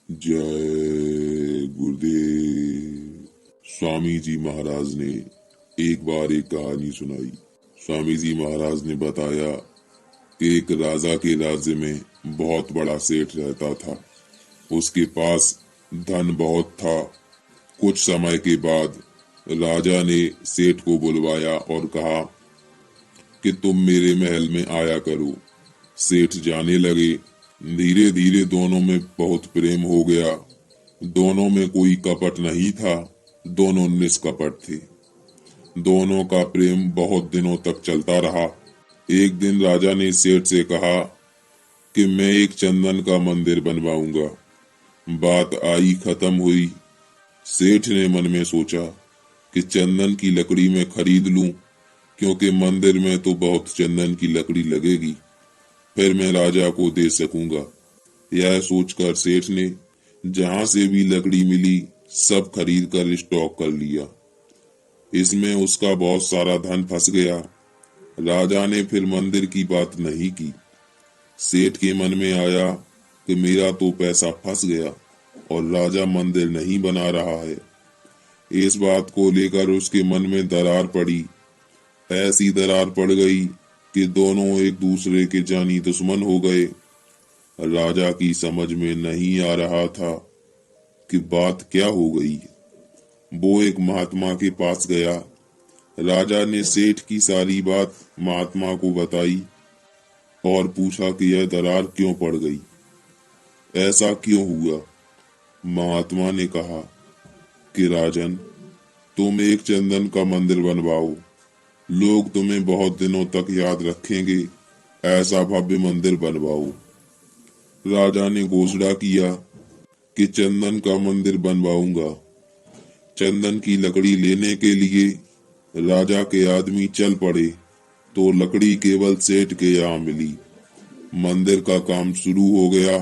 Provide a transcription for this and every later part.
जय गुरुदेव। स्वामी जी महाराज ने एक बार एक कहानी सुनाई। स्वामी जी महाराज ने बताया कि एक राजा के राज्य में बहुत बड़ा सेठ रहता था। उसके पास धन बहुत था। कुछ समय के बाद राजा ने सेठ को बुलवाया और कहा कि तुम मेरे महल में आया करो। सेठ जाने लगे। धीरे धीरे दोनों में बहुत प्रेम हो गया। दोनों में कोई कपट नहीं था, दोनों निष्कपट थे। दोनों का प्रेम बहुत दिनों तक चलता रहा। एक दिन राजा ने सेठ से कहा कि मैं एक चंदन का मंदिर बनवाऊंगा। बात आई खत्म हुई। सेठ ने मन में सोचा कि चंदन की लकड़ी मैं खरीद लूं, क्योंकि मंदिर में तो बहुत चंदन की लकड़ी लगेगी, फिर मैं राजा को दे सकूंगा। यह सोचकर सेठ ने जहां से भी लकड़ी मिली सब खरीद कर स्टॉक कर लिया। इसमें उसका बहुत सारा धन फंस गया। राजा ने फिर मंदिर की बात नहीं की। सेठ के मन में आया कि मेरा तो पैसा फंस गया और राजा मंदिर नहीं बना रहा है। इस बात को लेकर उसके मन में दरार पड़ी। ऐसी दरार पड़ गई कि दोनों एक दूसरे के जानी दुश्मन हो गए। राजा की समझ में नहीं आ रहा था कि बात क्या हो गई। वो एक महात्मा के पास गया। राजा ने सेठ की सारी बात महात्मा को बताई और पूछा कि यह दरार क्यों पड़ गई, ऐसा क्यों हुआ। महात्मा ने कहा कि राजन, तुम एक चंदन का मंदिर बनवाओ, लोग तुम्हें बहुत दिनों तक याद रखेंगे। ऐसा भव्य मंदिर बनवाओ। राजा ने घोषणा किया कि चंदन का मंदिर बनवाऊंगा। चंदन की लकड़ी लेने के लिए राजा के आदमी चल पड़े तो लकड़ी केवल सेठ के यहाँ मिली। मंदिर का काम शुरू हो गया।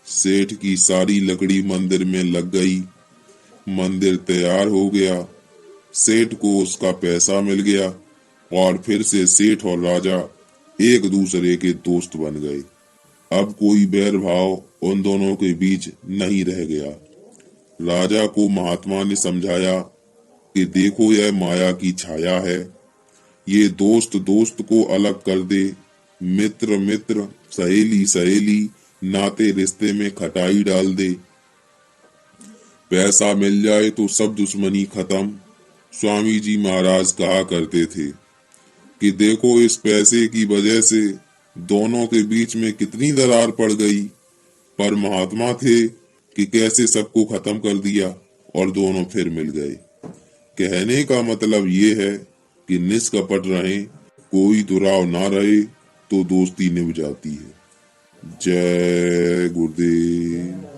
सेठ की सारी लकड़ी मंदिर में लग गई। मंदिर तैयार हो गया। सेठ को उसका पैसा मिल गया और फिर से सेठ और राजा एक दूसरे के दोस्त बन गए। अब कोई बैर भाव उन दोनों के बीच नहीं रह गया। राजा को महात्मा ने समझाया कि देखो, यह माया की छाया है। ये दोस्त दोस्त को अलग कर दे, मित्र मित्र, सहेली सहेली, नाते रिश्ते में खटाई डाल दे। पैसा मिल जाए तो सब दुश्मनी खत्म। स्वामी जी महाराज कहा करते थे कि देखो, इस पैसे की वजह से दोनों के बीच में कितनी दरार पड़ गई, पर महात्मा थे कि कैसे सबको खत्म कर दिया और दोनों फिर मिल गए। कहने का मतलब ये है कि निष्कपट रहें, कोई दुराव ना रहे तो दोस्ती निभ जाती है। जय गुरुदेव।